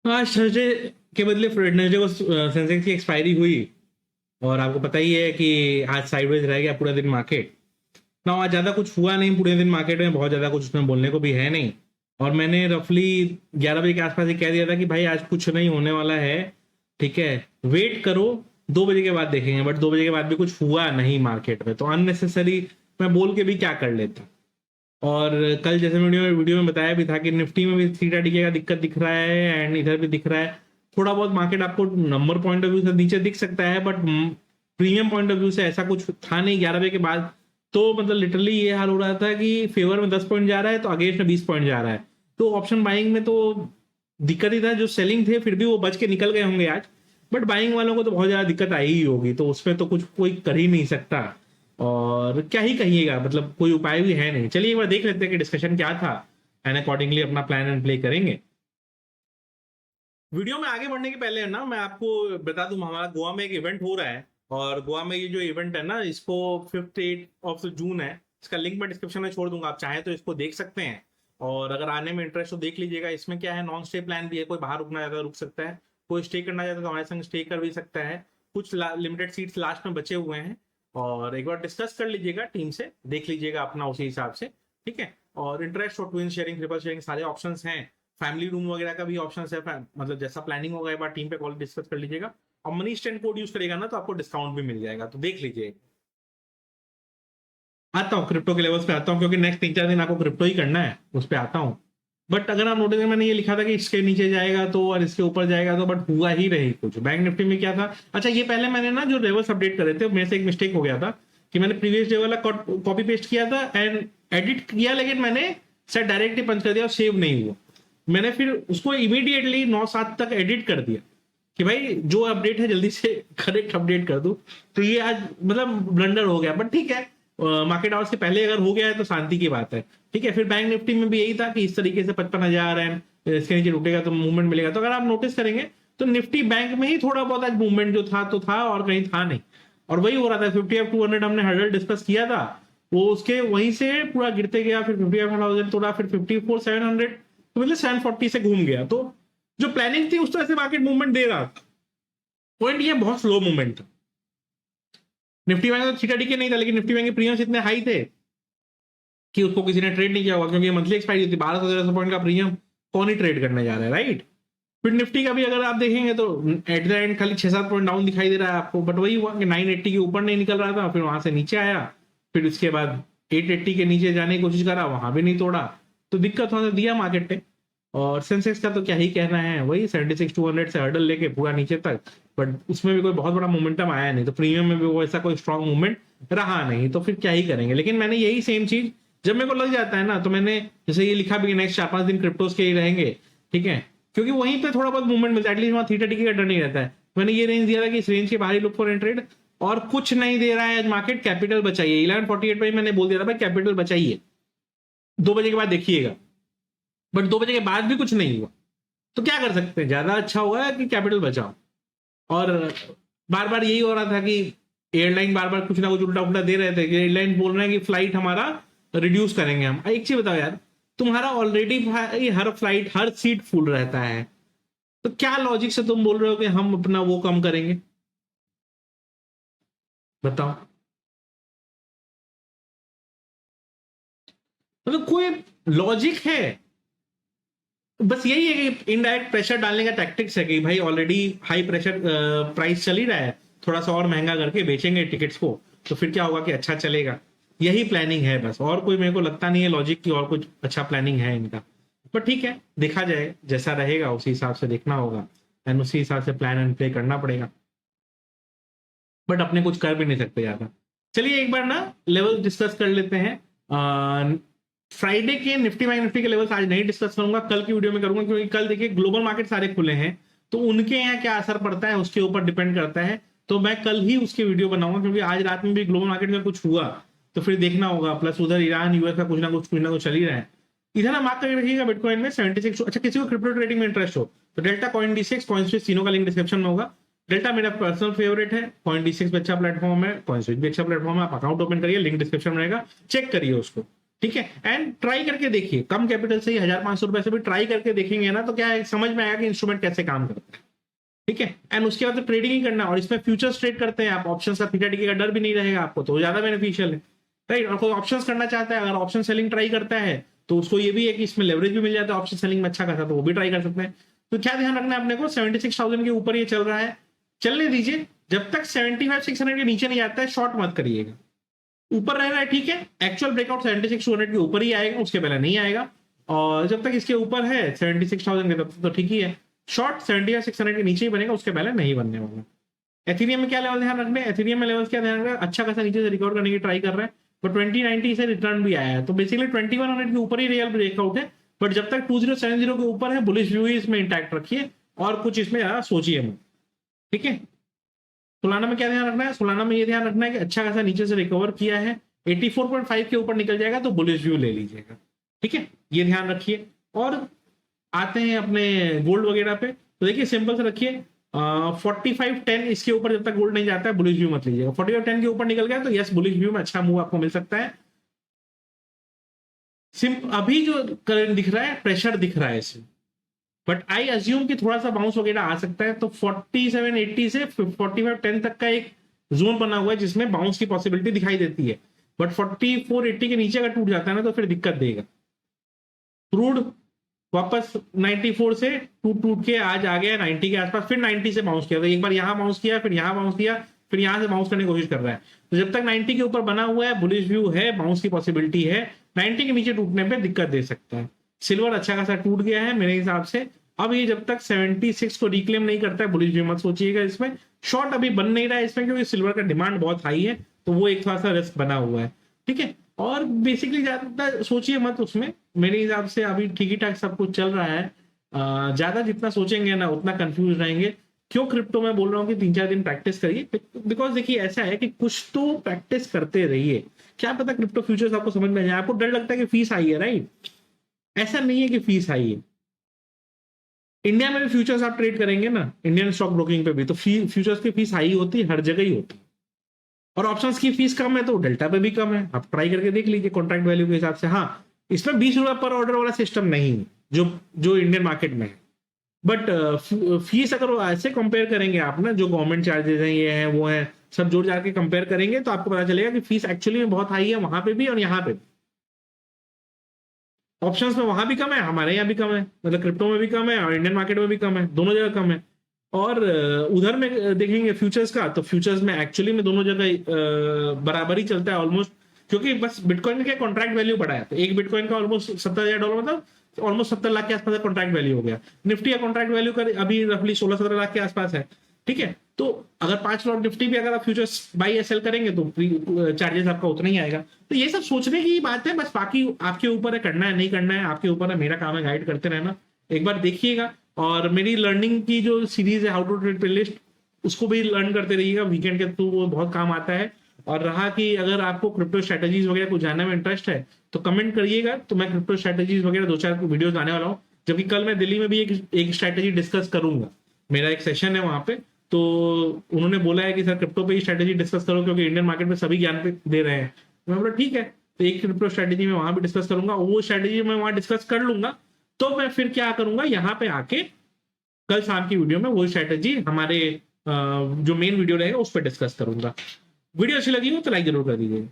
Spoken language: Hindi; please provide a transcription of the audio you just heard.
आज थर्सडे के बदले वेडनेसडे को सेंसेक्स की एक्सपायरी हुई और आपको पता ही है कि आज साइडवेज रह गया पूरा दिन मार्केट ना। आज ज़्यादा कुछ हुआ नहीं पूरे दिन मार्केट में, बहुत ज़्यादा कुछ उसमें बोलने को भी है नहीं। और मैंने रफली 11 बजे के आसपास ही कह दिया था कि भाई आज कुछ नहीं होने वाला है, ठीक है, वेट करो, 2 बजे के बाद देखेंगे। बट 2 बजे के बाद भी कुछ हुआ नहीं मार्केट में, तो अननेसेसरी मैं बोल के भी क्या कर लेता। और कल जैसे वीडियो में बताया भी था कि निफ्टी में भी थीटा डीके का दिक्कत दिख रहा है एंड इधर भी दिख रहा है। थोड़ा बहुत मार्केट आपको नंबर पॉइंट ऑफ व्यू से नीचे दिख सकता है, but premium point of view से ऐसा कुछ था नहीं 11 बजे के बाद। तो मतलब लिटरली ये हाल हो रहा था कि फेवर में 10 पॉइंट जा रहा है तो अगेंस्ट में 20 पॉइंट जा रहा है। तो ऑप्शन बाइंग में तो दिक्कत ही था, जो सेलिंग थे फिर भी वो बच के निकल गए होंगे आज। बट बाइंग वालों को तो बहुत ज्यादा दिक्कत आई ही होगी, तो उसमें तो कुछ कोई कर ही नहीं सकता। और क्या ही कहिएगा, मतलब कोई उपाय भी है नहीं। चलिए एक बार देख लेते हैं कि डिस्कशन क्या था एंड अकॉर्डिंगली अपना प्लान एंड प्ले करेंगे। वीडियो में आगे बढ़ने के पहले ना मैं आपको बता दूं, हमारा गोवा में एक इवेंट हो रहा है। और गोवा में ये जो इवेंट है ना, इसको 5 8 जून है। इसका लिंक मैं डिस्क्रिप्शन में छोड़ दूंगा, आप चाहें तो इसको देख सकते हैं। और अगर आने में इंटरेस्ट हो देख लीजिएगा। इसमें क्या है, नॉन स्टे प्लान भी है, कोई बाहर रुकना चाहता है रुक सकता है, कोई स्टे करना चाहता है तो हमारे संग स्टे कर भी सकता है। कुछ लिमिटेड सीट्स लास्ट में बचे हुए हैं। और एक बार डिस्कस कर लीजिएगा टीम से, देख लीजिएगा अपना उसी हिसाब से, ठीक है। और इंटरेस्ट और ट्विन शेयरिंग, ट्रिपल शेयरिंग सारे ऑप्शन हैं। फैमिली रूम वगैरह का भी ऑप्शन है, मतलब जैसा प्लानिंग होगा एक बार टीम पे कॉल डिस्कस कर लीजिएगा। और मनी स्टैंड कोड यूज करेगा ना तो आपको डिस्काउंट भी मिल जाएगा, तो देख लीजिए। आता हूँ क्रिप्टो के लेवल्स पे आता हूँ, क्योंकि नेक्स्ट 3 4 दिन आपको क्रिप्टो ही करना है, उस पर आता हूँ। बट अगर आप नोटिस, मैंने ये लिखा था कि इसके नीचे जाएगा तो और इसके ऊपर जाएगा तो, बट हुआ ही नहीं कुछ। बैंक निफ्टी में क्या था, अच्छा ये पहले मैंने ना जो लेवल्स अपडेट करे थे मेरे से एक मिस्टेक हो गया था कि मैंने प्रीवियस डे वाला कॉपी पेस्ट किया था एंड एडिट किया, लेकिन मैंने शायद डायरेक्ट ही पंच कर दिया और सेव नहीं हुआ। मैंने फिर उसको इमीडिएटली 9 7 तक एडिट कर दिया कि भाई जो अपडेट है जल्दी से करेक्ट अपडेट कर दूं। तो ये आज मतलब ब्लंडर हो गया, बट ठीक है, मार्केट आवर्स के पहले अगर हो गया है तो शांति की बात है, ठीक है। फिर बैंक निफ्टी में भी यही था कि इस तरीके से 55,000 एंड इसके नीचे रुकेगा तो मूवमेंट मिलेगा। तो अगर आप नोटिस करेंगे तो निफ्टी बैंक में ही थोड़ा बहुत आज मूवमेंट जो था तो था, और कहीं था नहीं। और वही हो रहा था 50 200 हमने हर्डल डिस्कस किया था, वो उसके वहीं से पूरा गिरते गया, फिर 55,000 तोड़ा, फिर 54 700, तो मतलब 740 से घूम गया। तो जो प्लानिंग थी उस तरह से मार्केट मूवमेंट दे रहा था। पॉइंट ये बहुत स्लो मूवमेंट था। निफ्टी बैंक तो थीटा डीके नहीं था, लेकिन निफ्टी बैंक के प्रीमियम्स इतने हाई थे कि उसको किसी ने ट्रेड नहीं किया होगा, क्योंकि मंथली एक्सपायरी होती है। 1200 पॉइंट का प्रीमियम कौन ही ट्रेड करने जा रहा है, राइट। फिर निफ्टी का भी अगर आप देखेंगे तो एट द एंड खाली 6 7 पॉइंट डाउन दिखाई दे रहा है आपको, बट वही हुआ कि 980 के ऊपर नहीं निकल रहा था, फिर वहां से नीचे आया, फिर उसके बाद 880 के नीचे जाने की कोशिश करा, वहां भी नहीं तोड़ा। तो दिक्कत थोड़ा सा दिया मार्केट ने। और सेंसेक्स का तो क्या ही कहना है, वही 76 200 से हर्डल लेके पूरा नीचे तक, बट उसमें भी कोई बहुत बड़ा मोमेंटम आया नहीं। तो प्रीमियम में भी वो ऐसा कोई स्ट्रॉन्ग मूवमेंट रहा नहीं, तो फिर क्या ही करेंगे। लेकिन मैंने यही सेम चीज जब मेरे को लग जाता है ना, तो मैंने जैसे ये लिखा भी नेक्स्ट 4 5 दिन क्रिप्टोस के ही रहेंगे, ठीक है, क्योंकि वहीं पे थोड़ा बहुत मूवमेंट मिलता है, एटलीस्ट वहां थीटा टीके का डर नहीं रहता है। मैंने ये रेंज दिया था कि इस रेंज के बाहर ही लुक फॉर एंट्रेड, और कुछ नहीं दे रहा है आज मार्केट। कैपिटल बचाइए 1148 पे मैंने बोल दिया था भाई कैपिटल बचाइए, 2 बजे के बाद देखिएगा। बट 2 बजे के बाद भी कुछ नहीं हुआ, तो क्या कर सकते हैं, ज्यादा अच्छा हुआ कि कैपिटल बचाओ। और बार बार यही हो रहा था कि एयरलाइन बार बार कुछ ना कुछ उल्टा उल्टा दे रहे थे कि एयरलाइन बोल रहे हैं कि फ्लाइट हमारा रिड्यूस करेंगे हम। एक चीज बताओ यार, तुम्हारा ऑलरेडी हर फ्लाइट हर सीट फुल रहता है, तो क्या लॉजिक से तुम बोल रहे हो कि हम अपना वो कम करेंगे, बताओ। मतलब कोई लॉजिक है? बस यही है कि इनडायरेक्ट प्रेशर डालने का टैक्टिक्स है कि भाई ऑलरेडी हाई प्रेशर प्राइस चल ही रहा है, थोड़ा सा और महंगा करके बेचेंगे टिकट्स को, तो फिर क्या होगा कि अच्छा चलेगा। यही प्लानिंग है बस, और कोई मेरे को लगता नहीं है लॉजिक की और कुछ अच्छा प्लानिंग है इनका। बट ठीक है, देखा जाए, जैसा रहेगा उसी हिसाब से देखना होगा एंड उसी हिसाब से प्लान एंड प्ले करना पड़ेगा। बट अपने कुछ कर भी नहीं सकते ज्यादा। चलिए एक बार ना लेवल डिस्कस कर लेते हैं। फ्राइडे के निफ्टी बैंक निफ्टी के लेवल्स आज नहीं डिस्कस करूंगा, कल की वीडियो में करूंगा, क्योंकि कल देखिए ग्लोबल मार्केट सारे खुले हैं, तो उनके यहाँ क्या असर पड़ता है उसके ऊपर डिपेंड करता है। तो मैं कल ही उसकी वीडियो बनाऊंगा, क्योंकि आज रात में भी ग्लोबल मार्केट में कुछ हुआ तो फिर देखना होगा। प्लस उधर ईरान यूएस का कुछ ना कुछ चल ही रहा है। इधर ना मार्क करके रखिएगा बिटकॉइन में 76। अच्छा, किसी को क्रिप्टो ट्रेडिंग में इंटरेस्ट हो तो delta coin D6 coin switch तीनों का लिंक डिस्क्रिप्शन में होगा। डेल्टा मेरा पर्सनल फेवरेट है, कॉइन D6 भी अच्छा प्लेटफॉर्म है, कॉइन स्विच भी अच्छा प्लेटफॉर्म है। आप अकाउंट ओपन करिए, लिंक डिस्क्रिप्शन में रहेगा, चेक करिए उसको, ठीक है। एंड ट्राई करके देखिए, कम कैपिटल से ही 1,500 रुपए से भी ट्राई करके देखेंगे ना, तो क्या है, समझ में आएगा कि इंस्ट्रूमेंट कैसे काम करता है। ठीक है। एंड उसके बाद तो ट्रेडिंग ही करना, और इसमें फ्यूचर्स ट्रेड करते हैं आप, ऑप्शंस का थीटा टिके का डर भी नहीं रहेगा आपको, तो ज्यादा बेनिफिशियल है, राइट। और कोई ऑप्शंस करना चाहता है, अगर ऑप्शन सेलिंग ट्राई करता है तो उसको ये भी है कि इसमें लेवरेज भी मिल जाता है ऑप्शन सेलिंग में अच्छा खासा, तो वो भी ट्राई कर सकते हैं। तो क्या ध्यान रखना है अपने को, 76,000 के ऊपर ये चल रहा है, चलने दीजिए, जब तक 75,600 के नीचे नहीं आता है शॉर्ट मत करिएगा। ऊपर रह रहा है ठीक है, एक्चुअल ब्रेकआउट 76,200 के ऊपर ही आएगा, उसके पहले नहीं आएगा, और जब तक इसके ऊपर है 76,000 के, तब तक तो ठीक ही है। शॉर्ट 75,600 के नीचे ही बनेगा, उसके पहले नहीं बनने वाला। एथेरियम में क्या लेवल ध्यान रखने, एथेरियम में लेवल क्या ध्यान रखना, अच्छा खासा नीचे से रिकवर करने की ट्राई कर रहा है, बट 2090 से रिटर्न भी आया है, तो बेसिकली 2100 के ऊपर ही रियल ब्रेकआउट है, बट जब तक 2070 के ऊपर है, बुलिश व्यू इसमें इंटैक्ट रखिए, और कुछ इसमें ज्यादा सोचिए मत। ठीक है। सोलाना में क्या ध्यान रखना है, सोलाना में ये ध्यान रखना है कि अच्छा खासा नीचे से रिकवर किया है, 84.5 के ऊपर निकल जाएगा तो बुलिश व्यू ले लीजिएगा। ठीक है, ये ध्यान रखिए। और आते हैं अपने गोल्ड वगैरह पे, तो देखिए सिंपल से रखिए, 45.10 इसके ऊपर जब तक गोल्ड नहीं जाता है बुलिश व्यू मत लीजिएगा। 45.10 के ऊपर निकल गया तो यस, बुलिश व्यू में अच्छा मूव आपको मिल सकता है। अभी जो करंट दिख रहा है, प्रेशर दिख रहा है इसमें, बट आई अज्यूम कि थोड़ा सा बाउंस वगैरह आ सकता है, तो 4780 से 4510 तक का एक जोन बना हुआ है जिसमें बाउंस की पॉसिबिलिटी दिखाई देती है, बट 4480 के नीचे अगर टूट जाता है ना तो फिर दिक्कत देगा। क्रूड वापस 94 से टूट टूट के आज आ गया 90 के आसपास, फिर 90 से बाउंस किया, तो एक बार यहां बाउंस किया, फिर यहां बाउंस किया, फिर यहां से बाउंस करने की कोशिश कर रहा है, तो जब तक 90 के ऊपर बना हुआ है बुलिश व्यू है, बाउंस की पॉसिबिलिटी है, 90 के नीचे टूटने पे दिक्कत दे सकता है। सिल्वर अच्छा खासा टूट गया है मेरे हिसाब से, अब ये जब तक 76 को रिक्लेम नहीं करता है, बुलिश व्यू मत सोचिएगा इसमें। शॉर्ट अभी बन नहीं रहा है इसमें, क्योंकि सिल्वर का डिमांड बहुत हाई है, तो वो एक थोड़ा सा रिस्क बना हुआ है। ठीक है, और बेसिकली ज्यादा सोचिए मत उसमें, मेरे हिसाब से अभी ठीक ही ठाक सब कुछ चल रहा है। ज्यादा जितना सोचेंगे ना उतना कंफ्यूज रहेंगे। क्यों क्रिप्टो में बोल रहा हूँ कि 3-4 दिन प्रैक्टिस करिए, बिकॉज देखिए ऐसा है कि कुछ तो प्रैक्टिस करते रहिए, क्या पता क्रिप्टो फ्यूचर्स आपको समझ में आ जाए। आपको डर लगता है कि फीस आई है, राइट, ऐसा नहीं है कि फीस आई है। इंडिया में भी फ्यूचर्स आप ट्रेड करेंगे ना, इंडियन स्टॉक ब्रोकिंग पे भी, तो फ्यूचर्स की फीस हाई होती है, हर जगह ही होती है, और ऑप्शंस की फीस कम है तो डेल्टा पे भी कम है, आप ट्राई करके देख लीजिए कॉन्ट्रैक्ट वैल्यू के हिसाब से। हाँ, इसमें 20 रुपए पर ऑर्डर वाला सिस्टम नहीं है जो जो इंडियन मार्केट में है, बट फीस अगर ऐसे कंपेयर करेंगे आप ना, जो गवर्नमेंट चार्जेस हैं, ये हैं वो हैं, सब जोड़ जाकर के कंपेयर करेंगे तो आपको पता चलेगा कि फीस एक्चुअली में बहुत हाई है वहां पे भी और यहाँ पे भी। ऑप्शंस में वहां भी कम है, हमारे यहाँ भी कम है, मतलब क्रिप्टो में भी कम है और इंडियन मार्केट में भी कम है, दोनों जगह कम है। और उधर में देखेंगे फ्यूचर्स का, तो फ्यूचर्स में एक्चुअली में दोनों जगह बराबर ही चलता है ऑलमोस्ट, क्योंकि बस बिटकॉइन का कॉन्ट्रैक्ट वैल्यू बढ़ा है, तो एक बिटकॉइन का ऑलमोस्ट $70,000, मतलब ऑलमोस्ट 70 लाख के आसपास कॉन्ट्रैक्ट वैल्यू हो गया। निफ्टी का कॉन्ट्रैक्ट वैल्यू कर अभी रफली 16-17 लाख के आसपास है। ठीक है, तो अगर 5 लाख निफ्टी भी अगर आप फ्यूचर्स बाई या सेल करेंगे तो चार्जेस आपका उतना ही आएगा। तो ये सब सोचने की बात है, बस बाकी आपके ऊपर है, करना है नहीं करना है आपके ऊपर है, मेरा काम है गाइड करते रहना। एक बार देखिएगा, और मेरी लर्निंग की जो सीरीज है हाउ टू ट्रेड प्लेलिस्ट, उसको भी लर्न करते रहिएगा वीकेंड के थ्रू, वो बहुत काम आता है। और रहा कि अगर आपको क्रिप्टो स्ट्रेटेजीज वगैरह को जानने में इंटरेस्ट है तो कमेंट करिएगा, तो मैं क्रिप्टो स्ट्रेटेजीज वगैरह 2-4 वीडियोस लाने वाला हूँ, जबकि कल मैं दिल्ली में भी एक स्ट्रेटेजी डिस्कस करूंगा, मेरा एक सेशन है वहां पे, तो उन्होंने बोला है कि सर क्रिप्टो पे ही स्ट्रेटेजी डिस्कस करो, क्योंकि इंडियन मार्केट में सभी ज्ञान पे दे रहे हैं। मैं बोला ठीक है, तो एक क्रिप्टो स्ट्रेटेजी में वहां भी डिस्कस करूंगा, वो स्ट्रेटेजी मैं वहां डिस्कस कर लूंगा, तो मैं फिर क्या करूंगा, यहाँ पे आके कल शाम की वीडियो में वो स्ट्रेटेजी हमारे जो मेन वीडियो रहेगा उस पर डिस्कस करूंगा। वीडियो अच्छी लगी हो तो लाइक जरूर कर दीजिए।